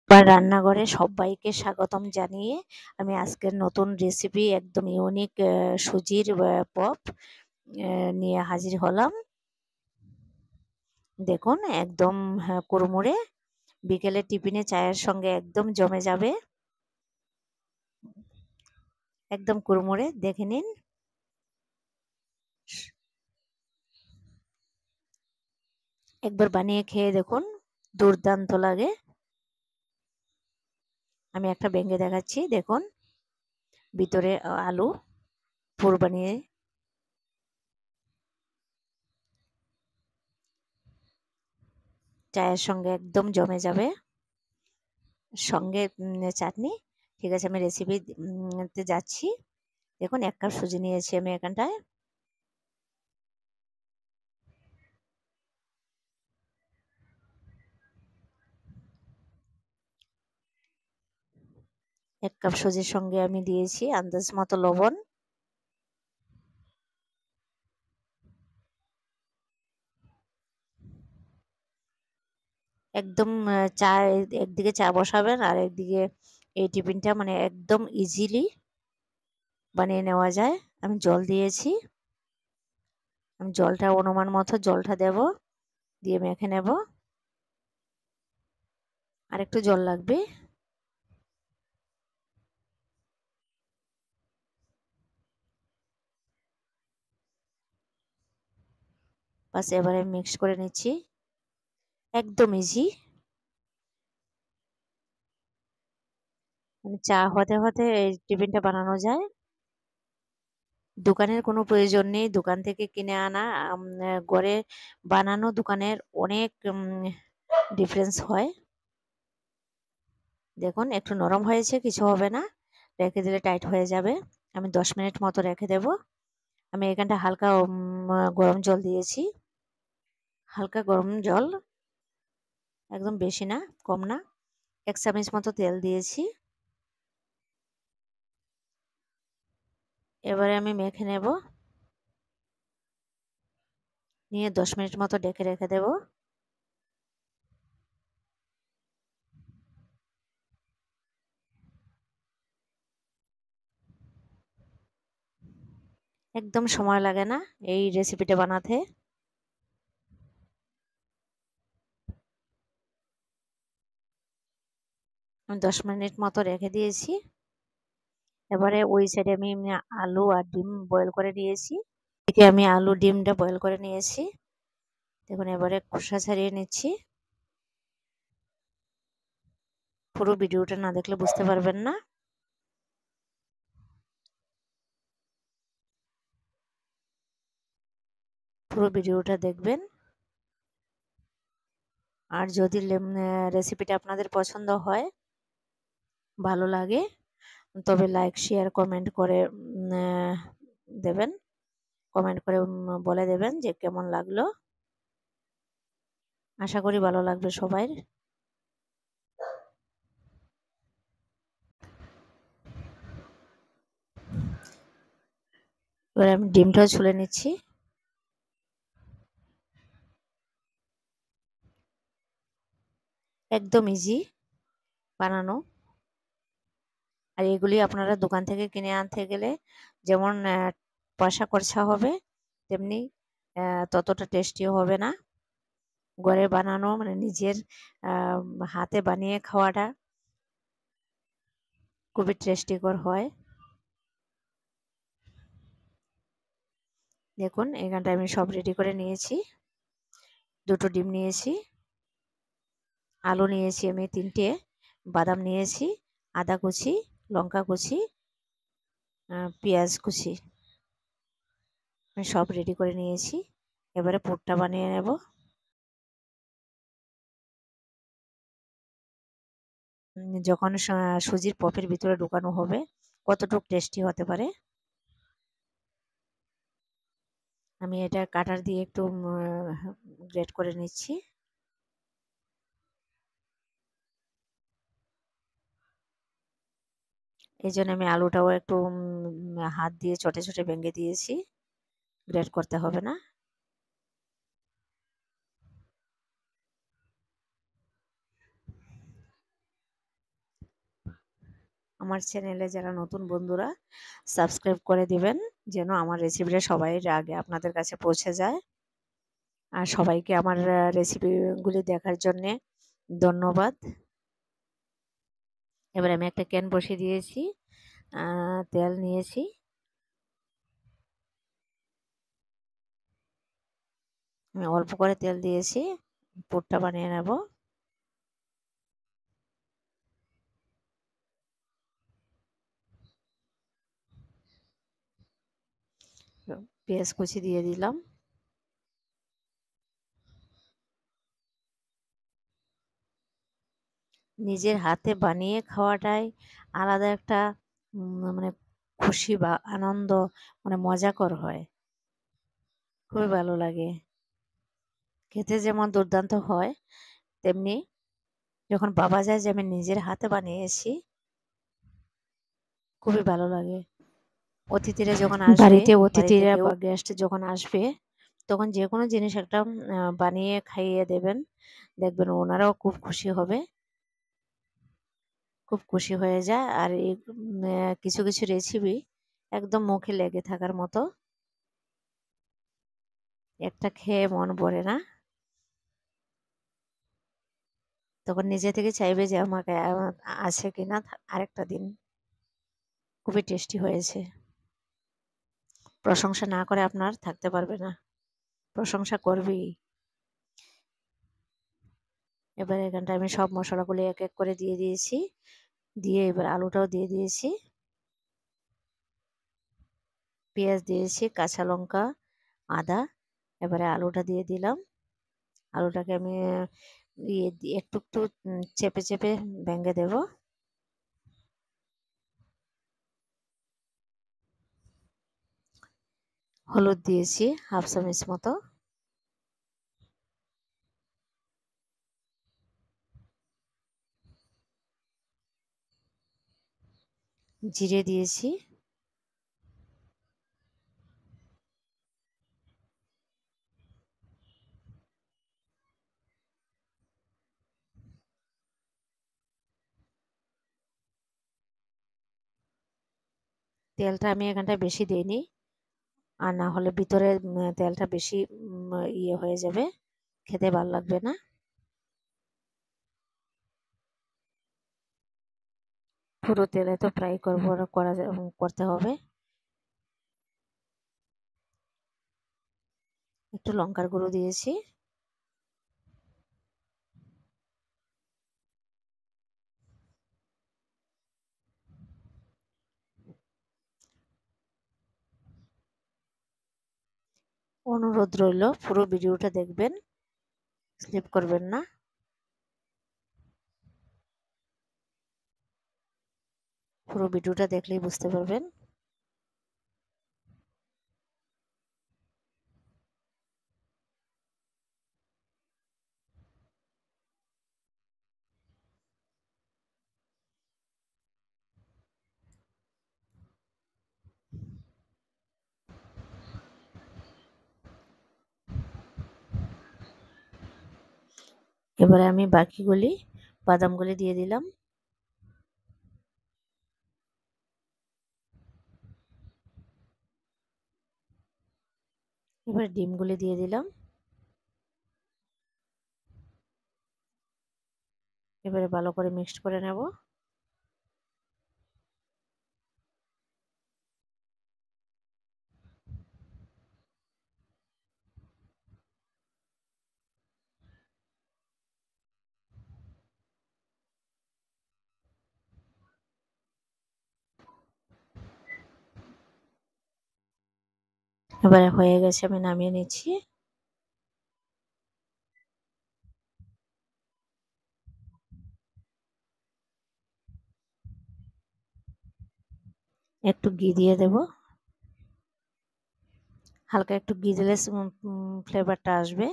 বা রান্নাঘরে সবাইকে স্বাগতম জানিয়ে আমি আজকের নতুন রেসিপি একদম ইউনিক সুজির পপ নিয়ে হাজির হলাম। দেখুন একদম কুড়মুড়ে, বিকেলে টিফিনে চায়ের সঙ্গে একদম জমে যাবে। একদম কুড়মুড়ে, দেখে নিন। একবার বানিয়ে খেয়ে দেখুন, দুর্দান্ত লাগে। আমি একটা ভেঙে দেখাচ্ছি, দেখুন ভিতরে আলু পুর বানিয়ে। চায়ের সঙ্গে একদম জমে যাবে, সঙ্গে চাটনি। ঠিক আছে, আমি রেসিপি তে যাচ্ছি। দেখুন 1 কাপ সুজি নিয়েছি আমি এখানটায়। 1 কাপ সুজির সঙ্গে আমি দিয়েছি আন্দাজ মতো লবণ। একদম চা, একদিকে চা বসাবেন আর একদিকে এই টিফিনটা মানে একদম ইজিলি বানিয়ে নেওয়া যায়। আমি জল দিয়েছি, আমি জলটা অনুমান মতো জলটা দেব, দিয়ে মেখে নেব। আর একটু জল লাগবে। বাস এবারে মিক্স করে নিচ্ছি, একদম ইজি। মানে চা হতে হতে এই টিফিনটা বানানো যায়। দোকানের কোনো প্রয়োজন নেই, দোকান থেকে কিনে আনা ঘরে বানানো দোকানের অনেক ডিফারেন্স হয়। দেখুন একটু নরম হয়েছে, কিছু হবে না, রেখে দিলে টাইট হয়ে যাবে। আমি 10 মিনিট মতো রেখে দেব। আমি এখানটা হালকা গরম জল দিয়েছি, হালকা গরম জল, একদম বেশি না, কম না। 1 চামচ মতো তেল দিয়েছি। এবারে আমি মেখে নেব, নিয়ে 10 মিনিট মতো ঢেকে রেখে দেব। একদম সময় লাগে না এই রেসিপিটা বানাতে। আমি 10 মিনিট মতো রেখে দিয়েছি। এবারে ওই সাইডে আমি আলু আর ডিম বয়েল করে নিয়েছি। এদিকে আমি আলু ডিমটা বয়েল করে নিয়েছি। দেখুন এবারে খোসা ছাড়িয়ে নিচ্ছি। পুরো ভিডিওটা না দেখলে বুঝতে পারবেন না। পুরো ভিডিওটা দেখবেন। আর যদি রেসিপিটা আপনাদের পছন্দ হয়, ভালো লাগে, তবে লাইক শেয়ার কমেন্ট করে দেবেন। কমেন্ট করে বলে দেবেন যে কেমন লাগলো। আশা করি ভালো লাগবে সবাই। এবার আমি ডিমটাও ছুলে নিচ্ছি। একদম ইজি বানানো। আর এগুলি আপনারা দোকান থেকে কিনে আনতে গেলে যেমন পয়সা খরচা হবে, তেমনি ততটা টেস্টিও হবে না। ঘরে বানানো মানে নিজের হাতে বানিয়ে খাওয়াটা খুবই টেস্টিকর হয়। দেখুন এখানটা আমি সব রেডি করে নিয়েছি। 2টো ডিম নিয়েছি, আলু নিয়েছি আমি 3টে, বাদাম নিয়েছি, আদা কুচি, লঙ্কা কুচি, পেঁয়াজ কুচি, আমি সব রেডি করে নিয়েছি। এবারে পুরটা বানিয়ে নেব। যখন সুজির পপের ভিতরে ঢুকানো হবে কতটুকু টেস্টি হতে পারে। আমি এটা কাটার দিয়ে একটু গ্রেট করে নিচ্ছি। এই জন্য আমি আলুটাও একটু হাত দিয়ে ছোটে ছোটে ভেঙে দিয়েছি, গ্রেট করতে হবে না। আমার চ্যানেলে যারা নতুন বন্ধুরা সাবস্ক্রাইব করে দিবেন, যেন আমার রেসিপিটা সবাই আগে আপনাদের কাছে পৌঁছে যায়। আর সবাইকে আমার রেসিপিগুলি দেখার জন্যে ধন্যবাদ। এবার আমি একটা ক্যান বসিয়ে দিয়েছি, তেল নিয়েছি। আমি অল্প করে তেল দিয়েছি, পুরটা বানিয়ে নেব। পেঁয়াজ কুচি দিয়ে দিলাম। নিজের হাতে বানিয়ে খাওয়াটাই আলাদা একটা মানে খুশি বা আনন্দ, মানে মজাকর হয়, খুবই ভালো লাগে। খেতে যেমন দুর্দান্ত হয়, তেমনি যখন ভাবা যায় যে আমি নিজের হাতে বানিয়েছি, খুবই ভালো লাগে। অতিথিরা যখন আসবে, বাড়িতে বা গেস্ট যখন আসবে, তখন যে কোনো জিনিস একটা বানিয়ে খাইয়ে দেবেন, দেখবেন ওনারাও খুব খুশি হবে, খুব খুশি হয়ে যায়। আর এই কিছু কিছু রেসিপি একদম মুখে লেগে থাকার মতো, একটা খেয়ে মন ভরে না, তখন নিজে থেকে চাইবে যে আমাকে আছে কিনা আরেকটা দিন। খুবই টেস্টি হয়েছে। প্রশংসা না করে আপনার থাকতে পারবে না, প্রশংসা করবেই। এবার এখানটা আমি সব মশলাগুলো এক এক করে দিয়ে দিয়েছি, দিয়ে এবার আলুটাও দিয়ে দিয়েছি, পেঁয়াজ দিয়েছি, কাঁচা লঙ্কা, আদা। এবারে আলুটা দিয়ে দিলাম। আলুটাকে আমি একটু একটু চেপে চেপে ভেঙে দেব। হলুদ দিয়েছি হাফ চামচ মতো, জিরে দিয়েছি, তেলটা আমি এখানটায় বেশি দিইনি, আর না হলে ভিতরে তেলটা বেশি ইয়ে হয়ে যাবে, খেতে ভালো লাগবে না। পুরো তেলে তো ফ্রাই করতে হবে। একটু লঙ্কার গুঁড়ো দিয়েছি, অনুরোধ রইল পুরো ভিডিওটা দেখবেন, স্কিপ করবেন না। পুরো ভিডিওটা দেখলেই বুঝতে পারবেন। এবারে আমি বাকিগুলি বাদামগুলি দিয়ে দিলাম। এবারে ডিমগুলি দিয়ে দিলাম। এবারে ভালো করে মিক্সড করে নেব। এবারে হয়ে গেছে, আমি নামিয়ে নিচ্ছি। একটু ঘি দিয়ে দেব, হালকা একটু ঘি দিলে ফ্লেভারটা আসবে।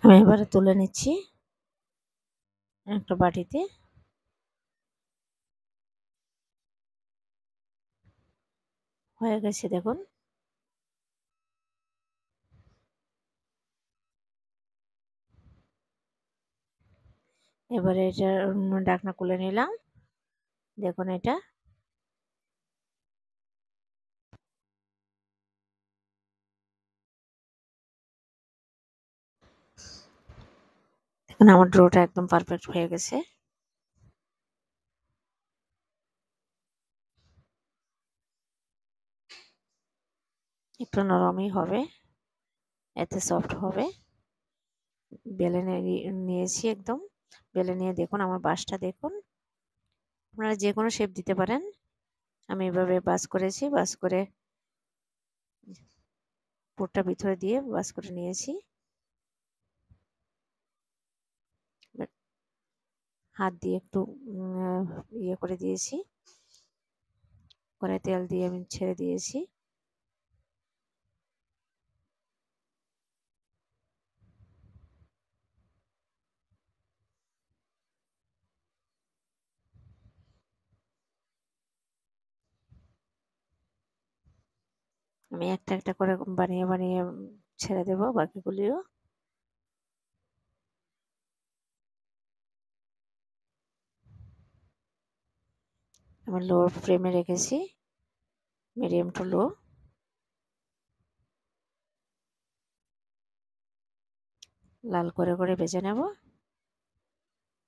আমি এবারে তুলে নিচ্ছি একটা বাটিতে। হয়ে গেছে দেখুন। এবারে এটা ঢাকনা খুলে নিলাম। দেখুন এটা এখন আমার ডোটা একদম পারফেক্ট হয়ে গেছে। একটু নরমই হবে, এতে সফট হবে। বেলে নিয়েছি একদম। বেলে নিয়ে দেখুন আমার বাসটা দেখুন। আপনারা যে কোনো শেপ দিতে পারেন। আমি এভাবে বাস করেছি, বাস করে পুরটা ভিতরে দিয়ে বাস করে নিয়েছি। হাত দিয়ে একটু ইয়ে করে দিয়েছি, কড়াই তেল দিয়ে আমি ছেড়ে দিয়েছি। আমি একটা একটা করে বানিয়ে বানিয়ে ছেড়ে দেব বাকিগুলিও। আমি লো ফ্লেমে রেখেছি, মিডিয়াম টু লো। লাল করে করে ভেজে নেব।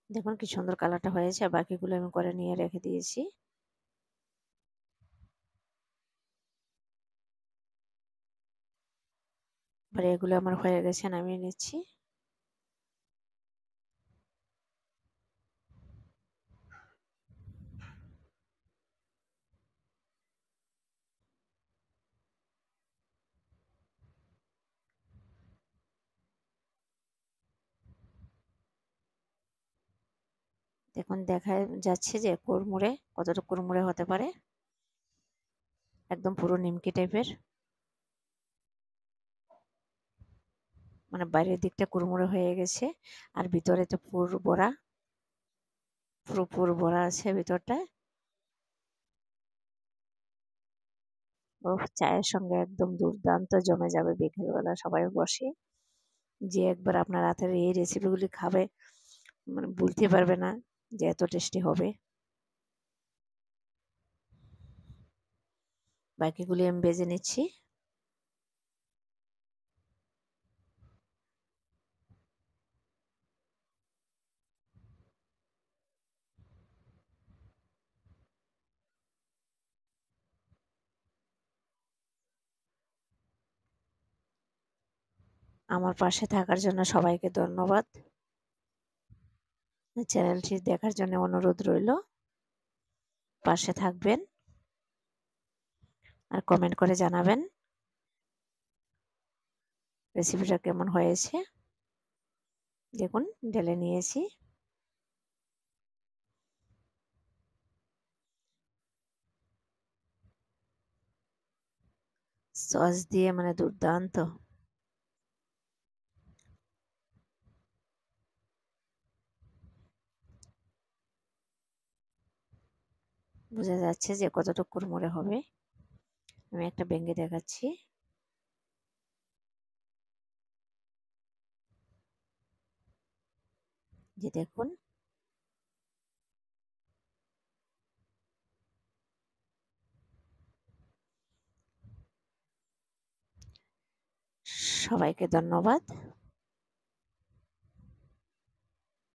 দেখুন কি সুন্দর কালারটা হয়েছে। বাকিগুলো আমি করে নিয়ে রেখে দিয়েছি। এবারে এগুলো আমার হয়ে গেছে, নামিয়ে নিচ্ছি। দেখুন দেখা যাচ্ছে যে কুড়মুড়ে, কতটা কুড়মুড়ে হতে পারে, একদম পুরো নিমকি টাইপের। মানে বাইরের দিকটা কুড়মুড়ে হয়ে গেছে আর ভিতরে তো পুর ভরা, পুরো পুর ভরা আছে ভিতরটায়। ও চায়ের সঙ্গে একদম দুর্দান্ত জমে যাবে। বিকেলবেলা সবাই বসে যে একবার আপনার হাতের এই রেসিপিগুলি খাবে, মানে বলতে পারবে না যে এত টেস্টি হবে। বাকিগুলি আমি ভেজে নিচ্ছি। আমার পাশে থাকার জন্য সবাইকে ধন্যবাদ। চ্যানেলটি দেখার জন্য অনুরোধ রইল। পাশে থাকবেন আর কমেন্ট করে জানাবেন রেসিপিটা কেমন হয়েছে। দেখুন ঢেলে নিয়েছি। সস দিয়ে মানে দুর্দান্ত। বোঝা যাচ্ছে যে কতটুকু কুড়মুড়ে হবে। আমি একটা ভেঙে দেখাচ্ছি। যে দেখুন সবাইকে ধন্যবাদ।